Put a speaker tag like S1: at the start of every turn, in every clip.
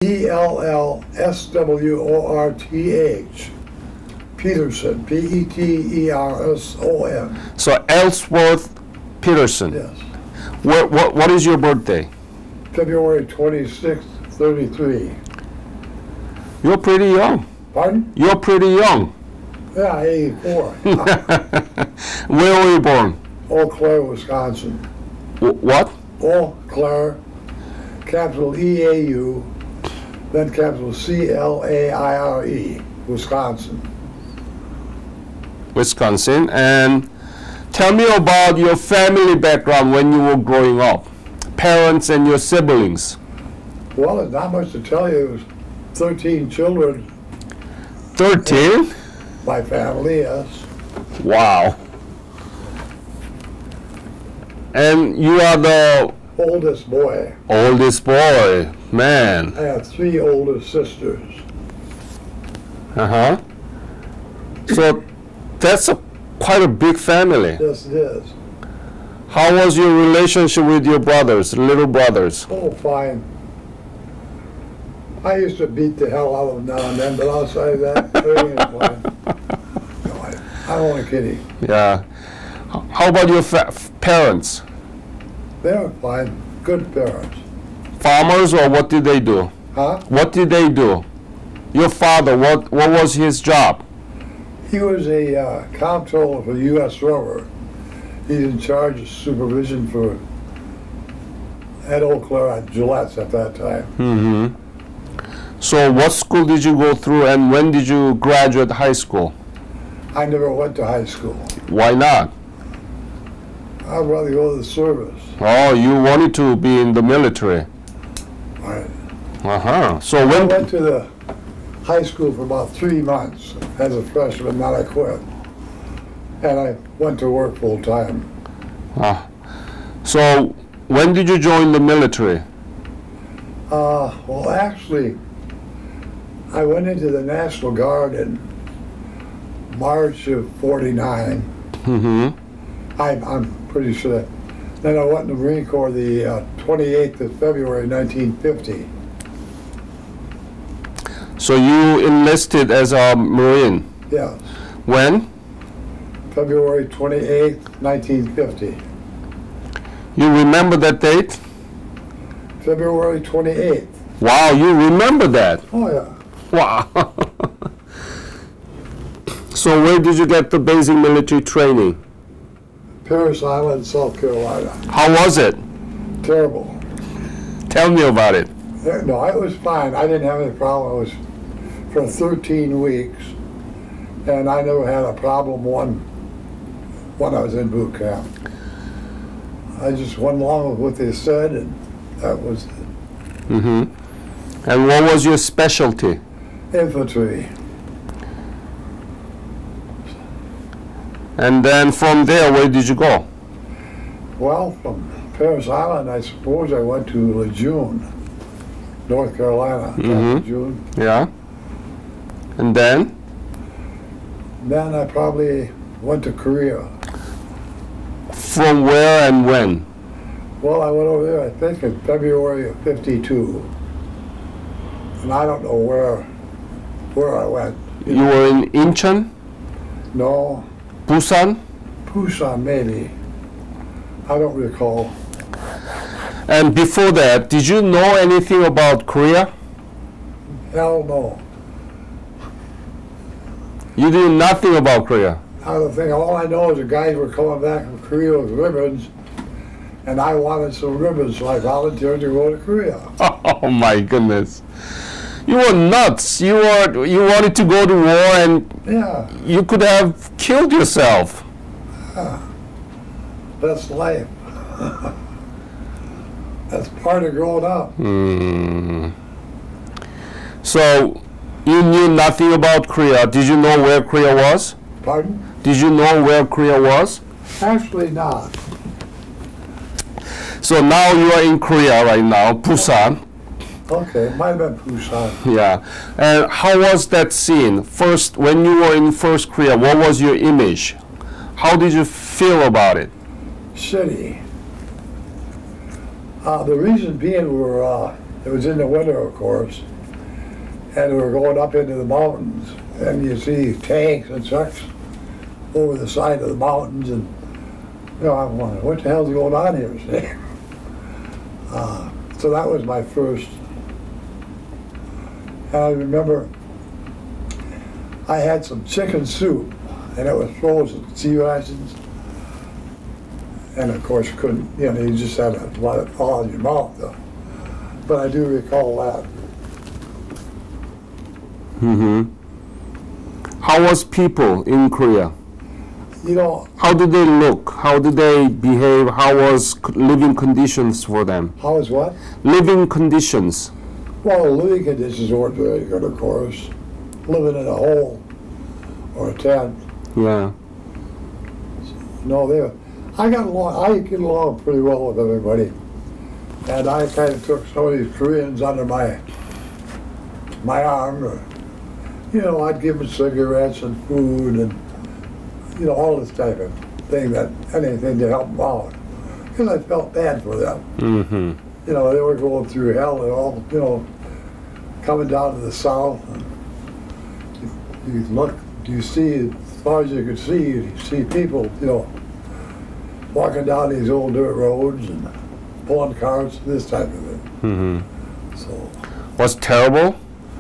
S1: Ellsworth. Peterson, Peterson.
S2: So Ellsworth Peterson.
S1: Yes.
S2: What is your birthday?
S1: February 26th, 33.
S2: You're pretty young.
S1: Pardon?
S2: You're pretty young.
S1: Yeah, 84.
S2: Where were you born?
S1: Eau Claire, Wisconsin.
S2: What?
S1: Eau Claire, capital EAU, then capital CLAIRE, Wisconsin.
S2: Wisconsin. And tell me about your family background when you were growing up. Parents and your siblings.
S1: Well, there's not much to tell you. It was 13 children.
S2: 13?
S1: My family, yes.
S2: Wow. And you are the
S1: Oldest boy.
S2: oldest boy. Man.
S1: I have 3 older sisters.
S2: Uh-huh. So that's quite a big family.
S1: Yes, it is.
S2: How was your relationship with your brothers, little brothers?
S1: Oh, fine. I used to beat the hell out of them now and then, but outside of that, everything is fine. No, I'm only kidding.
S2: Yeah. How about your parents?
S1: They were fine. Good parents.
S2: Farmers, or what did they do?
S1: Huh?
S2: What did they do? Your father, what was his job?
S1: He was a comptroller for U.S. Rubber. He's in charge of supervision for at Eau Claire at Gillette's at that time.
S2: Mm-hmm. So what school did you go through, and when did you graduate high school?
S1: I never went to high school.
S2: Why not?
S1: I'd rather go to the service.
S2: Oh, you wanted to be in the military.
S1: Right.
S2: Uh-huh. So
S1: I
S2: when...
S1: went to the high school for about 3 months as a freshman, then I quit. And I went to work full time.
S2: So when did you join the military?
S1: Well, actually, I went into the National Guard in March of '49.
S2: Mm-hmm.
S1: I'm pretty sure that. Then I went in the Marine Corps the 28th of February 1950.
S2: So you enlisted as a Marine?
S1: Yeah,
S2: When?
S1: February 28th, 1950.
S2: You remember that date?
S1: February 28th.
S2: Wow, you remember that?
S1: Oh, yeah.
S2: Wow. So where did you get the basic military training?
S1: Parris Island, South Carolina.
S2: How was it?
S1: Terrible.
S2: Tell me about it.
S1: No, it was fine. I didn't have any problem. It was for 13 weeks, and I never had a problem when I was in boot camp. I just went along with what they said, and that was it.
S2: Mm-hmm. And what was your specialty?
S1: Infantry.
S2: And then from there, where did you go?
S1: Well, from Parris Island, I suppose I went to Lejeune, North Carolina.
S2: Mhm.
S1: Lejeune.
S2: Yeah. And then?
S1: Then I probably went to Korea.
S2: From where and when?
S1: Well, I went over there, I think, in February of '52. And I don't know where I went.
S2: You were in Incheon?
S1: No,
S2: Busan?
S1: Busan maybe. I don't recall.
S2: And before that, did you know anything about Korea?
S1: Hell no.
S2: You knew nothing about Korea?
S1: I don't think, all I know is the guys were coming back from Korea with ribbons, and I wanted some ribbons, so I volunteered to go to Korea.
S2: Oh my goodness. You were nuts. You wanted to go to war, and
S1: Yeah,
S2: you could have killed yourself.
S1: that's life. That's part of growing up.
S2: So you knew nothing about Korea. Did you know where Korea was?
S1: Pardon?
S2: Did you know where Korea was?
S1: Actually not.
S2: So now you are in Korea right now, Busan.
S1: Okay, it might have been Busan.
S2: Yeah. And how was that scene? First, when you were in first Korea, what was your image? How did you feel about it?
S1: City. The reason being we were It was in the winter, of course, and we were going up into the mountains, and you see tanks and trucks over the side of the mountains, and I'm wondering, what the hell's going on here? So that was my first. And I remember I had some chicken soup, and it was frozen, sea rations. And of course, you just had to let it fall in your mouth, though. But I do recall that.
S2: Mm-hmm. How was people in Korea? How did they look? How did they behave? How was living conditions for them?
S1: How was what?
S2: Living conditions.
S1: Well, the living conditions weren't very good, of course. Living in a hole or a tent.
S2: Yeah.
S1: No, I get along pretty well with everybody. And I kind of took some of these Koreans under my arm. I'd give them cigarettes and food and, all this type of thing, anything to help them out. Because I felt bad for them.
S2: Mm-hmm.
S1: They were going through hell and all, coming down to the south. And you see, as far as you could see, you see people, walking down these old dirt roads and pulling carts, this type of thing.
S2: Mm-hmm.
S1: So.
S2: Was terrible?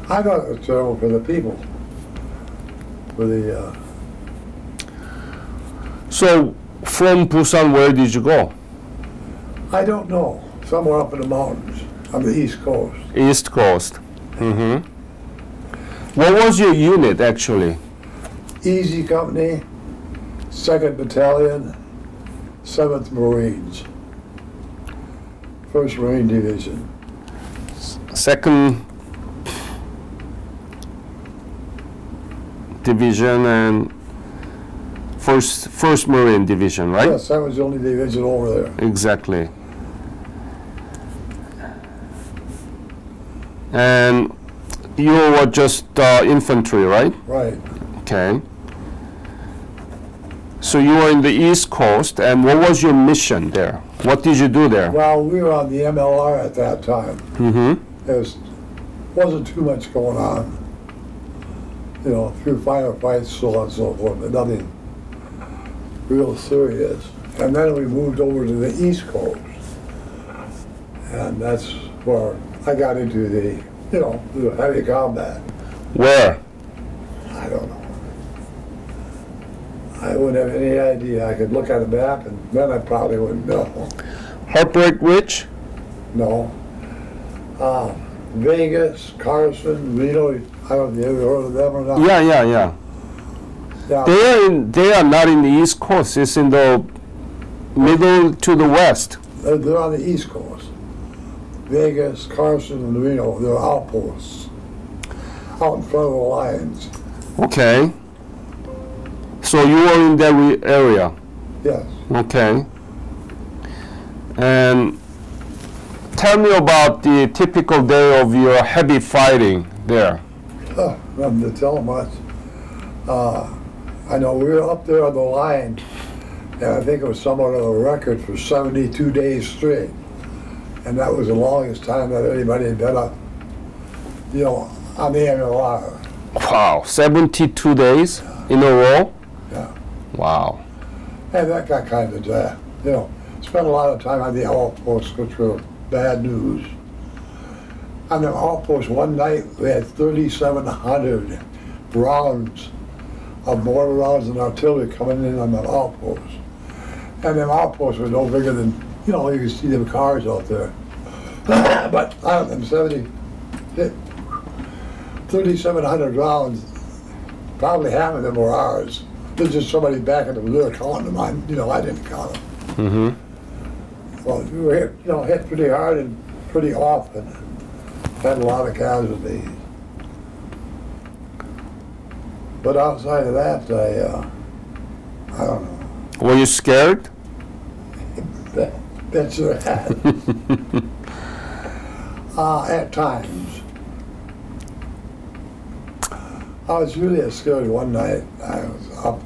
S1: I thought it was terrible for the people.
S2: So, from Busan, where did you go?
S1: I don't know. Somewhere up in the mountains on the East Coast.
S2: East Coast. Mm-hmm. What was your unit, actually?
S1: Easy Company, 2nd Battalion, 7th Marines, 1st Marine Division.
S2: 2nd Division and first Marine Division, right?
S1: Yes, that was the only division over there.
S2: Exactly. And you were just infantry, right?
S1: Right.
S2: Okay. So you were in the East Coast, and what was your mission there? What did you do there?
S1: Well, we were on the MLR at that time.
S2: Mm-hmm.
S1: There wasn't too much going on. A few firefights, so on and so forth, but nothing real serious. And then we moved over to the East Coast. And that's where I got into the heavy combat.
S2: Where?
S1: I don't know. I wouldn't have any idea. I could look at a map and then I probably wouldn't know.
S2: Heartbreak Ridge?
S1: No. Vegas, Carson, Reno, I don't know if you ever heard of them or not.
S2: Yeah.
S1: Yeah.
S2: They are not in the East Coast. It's in the middle to the west.
S1: They're on the East Coast. Vegas, Carson, and Reno, they're outposts out in front of the lines.
S2: Okay. So you were in that area?
S1: Yes.
S2: Okay. And tell me about the typical day of your heavy fighting there.
S1: Nothing to tell much. I know we were up there on the line, and I think it was somewhat of a record for 72 days straight. And that was the longest time that anybody had been up, on the MLR.
S2: Wow, 72 days in a row?
S1: Yeah.
S2: Wow.
S1: And that got kind of, spent a lot of time on the outposts, which were bad news. On the outpost one night, we had 3,700 rounds of mortar rounds and artillery coming in on the outpost. And them outposts were no bigger than, you could see them cars out there. But out of them 3,700 rounds, probably half of them were ours. There's just somebody back in the rear counting them. I didn't count them.
S2: Mm-hmm.
S1: Well, we were hit pretty hard and pretty often. Had a lot of casualties. But outside of that, I don't know.
S2: Were you scared?
S1: That's sure had. At times. I was really scared one night. I was up.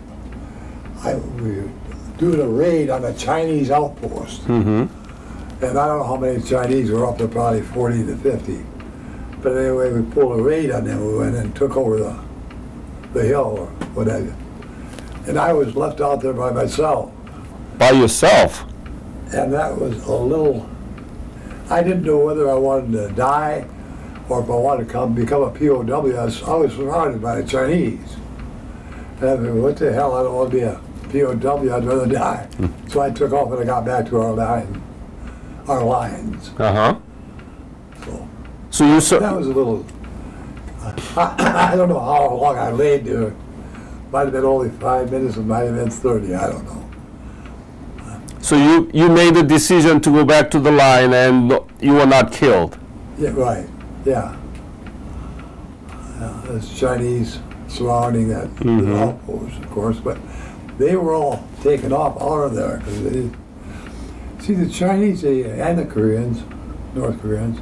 S1: We were doing a raid on a Chinese outpost.
S2: Mm-hmm.
S1: And I don't know how many Chinese were up there, probably 40 to 50. But anyway, we pulled a raid on them. We went and took over the hill or whatever. And I was left out there by myself.
S2: By yourself?
S1: And that was a little, I didn't know whether I wanted to die or if I wanted to become a POW. I was surrounded by the Chinese. And I thought, what the hell, I don't want to be a POW, I'd rather die. So I took off and I got back to our lines.
S2: Uh-huh.
S1: So
S2: you
S1: that was a little, I don't know how long I laid there. Might have been only 5 minutes, it might have been 30, I don't know.
S2: So you made a decision to go back to the line and you were not killed?
S1: Yeah, right, yeah. There's Chinese surrounding that outpost, of course, but they were all taken off out of there. See, the Chinese and the Koreans, North Koreans,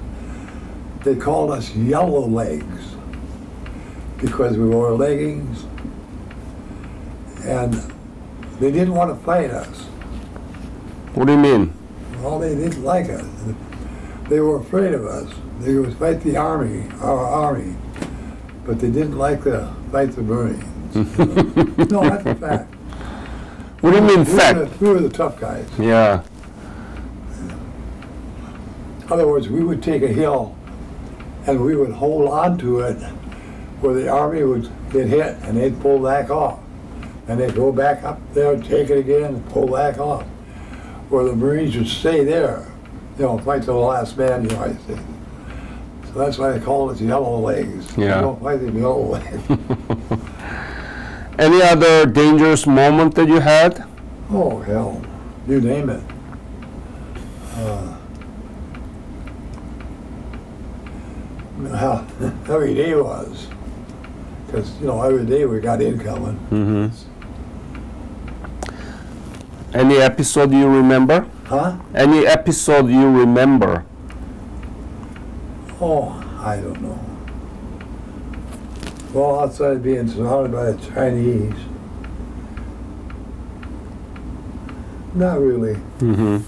S1: they called us yellow legs because we wore leggings, and they didn't want to fight us.
S2: What do you mean?
S1: Well, they didn't like us. They were afraid of us. They would fight the army, our army, but they didn't like to fight the Marines. No, that's a fact.
S2: What do you mean fact?
S1: We were the tough guys.
S2: Yeah.
S1: In other words, we would take a hill and we would hold on to it where the army would get hit and they'd pull back off. And they'd go back up there, take it again, and pull back off. Where the Marines would stay there, fight to the last man, I think. So that's why they call it yellow legs.
S2: Yeah.
S1: They don't fight the yellow legs.
S2: Any other dangerous moment that you had?
S1: Oh, hell. You name it. Every day was. Because, every day we got incoming.
S2: Mm-hmm. Any episode you remember?
S1: Huh?
S2: Any episode you remember?
S1: Oh, I don't know. Well, outside being surrounded by the Chinese, not really.
S2: Mm-hmm.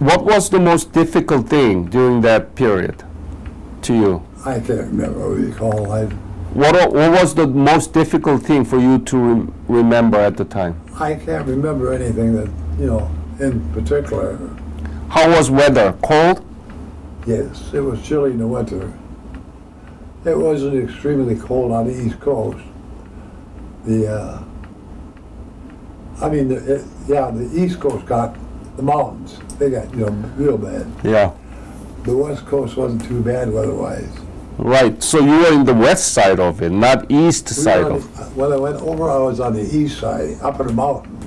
S2: What was the most difficult thing during that period to you?
S1: I can't remember what you call it.
S2: What was the most difficult thing for you to remember at the time?
S1: I can't remember anything that, in particular.
S2: How was weather? Cold?
S1: Yes, it was chilly in the winter. It wasn't extremely cold on the East Coast. The East Coast got the mountains. They got, real bad.
S2: Yeah.
S1: The West Coast wasn't too bad weather-wise.
S2: Right, so you were in the west side of it, not east side of it.
S1: When I went over, I was on the east side, up in the mountains.